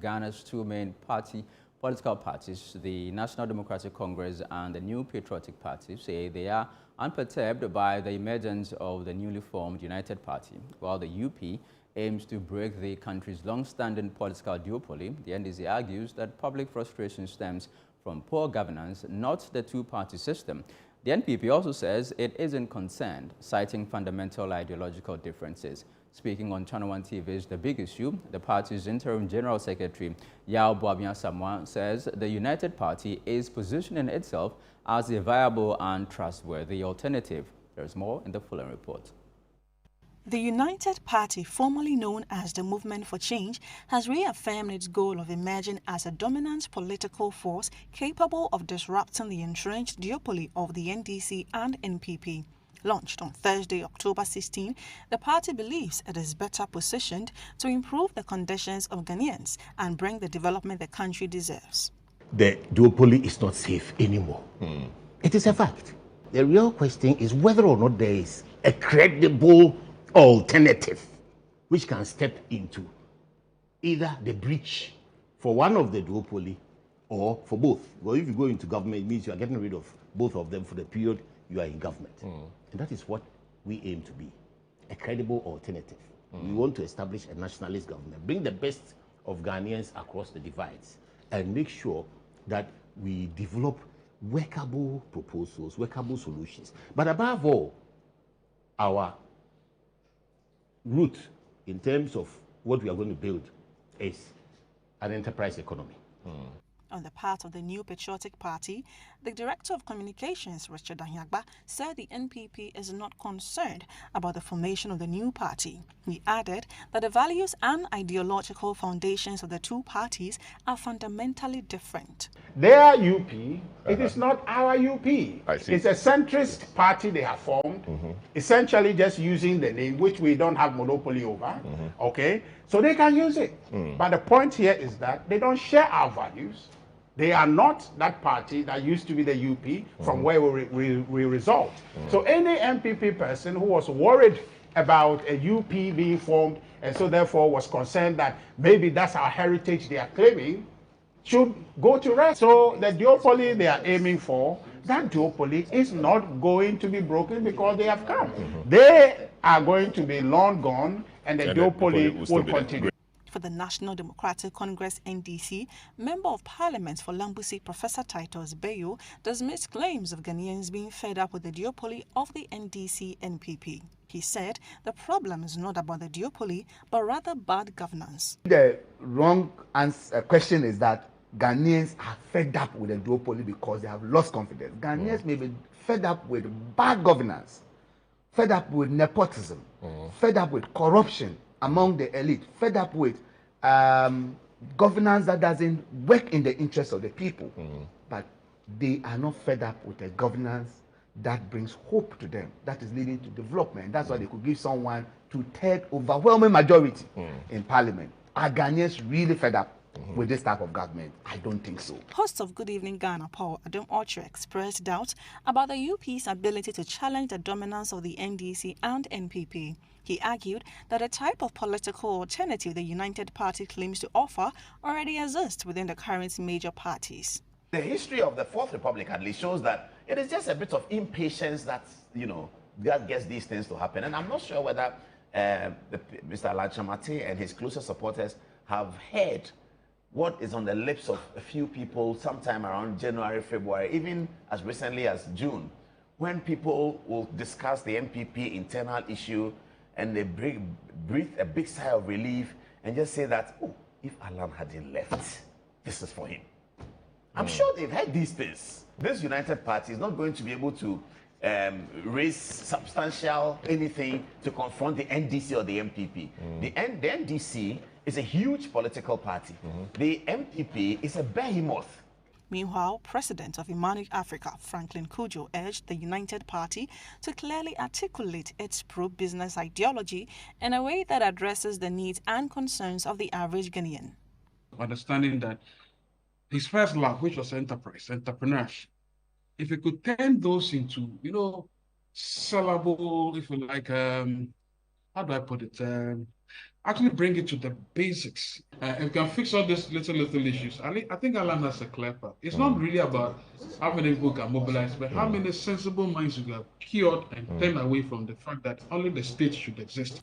Ghana's two main political parties, the National Democratic Congress and the New Patriotic Party, say they are unperturbed by the emergence of the newly formed United Party. While the UP aims to break the country's long-standing political duopoly, the NDC argues that public frustration stems from poor governance, not the two-party system. The NPP also says it isn't concerned, citing fundamental ideological differences. Speaking on ChannelOne TV's The Big Issue, the party's interim general secretary, Yao Boabian-Samoa, says the United Party is positioning itself as a viable and trustworthy alternative. There's more in the following report. The United Party, formerly known as the Movement for Change, has reaffirmed its goal of emerging as a dominant political force capable of disrupting the entrenched duopoly of the NDC and NPP. Launched on Thursday, October 16, the party believes it is better positioned to improve the conditions of Ghanaians and bring the development the country deserves. The duopoly is not safe anymore. It is a fact. The real question is whether or not there is a credible alternative which can step into either the breach for one of the duopoly or for both. Well, if you go into government, it means you are getting rid of both of them for the period you are in government. And that is what we aim to be, a credible alternative. We want to establish a nationalist government, bring the best of Ghanaians across the divides, and make sure that we develop workable proposals, workable solutions. But above all, our route in terms of what we are going to build is an enterprise economy. On the part of the New Patriotic Party, the Director of Communications, Richard Anyagba, said the NPP is not concerned about the formation of the new party. He added that the values and ideological foundations of the two parties are fundamentally different. Their UP, it is not our UP. It's a centrist party they have formed, essentially just using the name, which we don't have monopoly over, okay? So they can use it. But the point here is that they don't share our values. They are not that party that used to be the UP from where we result. So any NPP person who was worried about a UP being formed and so therefore was concerned that maybe that's our heritage they are claiming should go to rest. So the duopoly they are aiming for, that duopoly is not going to be broken because they have come. They are going to be long gone and the duopoly will continue. For the National Democratic Congress NDC, Member of Parliament for Lambusi Professor Titus Bayo dismissed claims of Ghanaians being fed up with the duopoly of the NDC NPP. He said the problem is not about the duopoly, but rather bad governance. The wrong question is that Ghanaians are fed up with the duopoly because they have lost confidence. Ghanaians may be fed up with bad governance, fed up with nepotism, fed up with corruption among the elite, fed up with governance that doesn't work in the interest of the people. But they are not fed up with a governance that brings hope to them, that is leading to development. That's why they could give someone two-third overwhelming majority in parliament. Are Ghanaians really fed up with this type of government? I don't think so. Host of Good Evening Ghana, Paul Adam Orchard, expressed doubt about the UP's ability to challenge the dominance of the NDC and NPP. He argued that a type of political alternative the United Party claims to offer already exists within the current major parties. The history of the Fourth Republic at least shows that it is just a bit of impatience that, that gets these things to happen. And I'm not sure whether Mr. Lachamate and his closest supporters have heard what is on the lips of a few people sometime around January, February, even as recently as June, when people will discuss the NPP internal issue and they breathe a big sigh of relief and just say that, oh, if Alan hadn't left, this is for him. I'm sure they've heard these things. This United Party is not going to be able to raise substantial anything to confront the NDC or the MPP. The NDC is a huge political party. The MPP is a behemoth. Meanwhile, President of Emmanuel Africa, Franklin Kujo, urged the United Party to clearly articulate its pro-business ideology in a way that addresses the needs and concerns of the average Ghanaian. Understanding that his first love, which was enterprise, entrepreneurship, if he could turn those into, sellable, if you like, how do I put it, Actually bring it to the basics. And we can fix all these little issues. I think Alan has a clear path. It's not really about how many people can mobilize, but how many sensible minds you have cured and turned away from the fact that only the state should exist.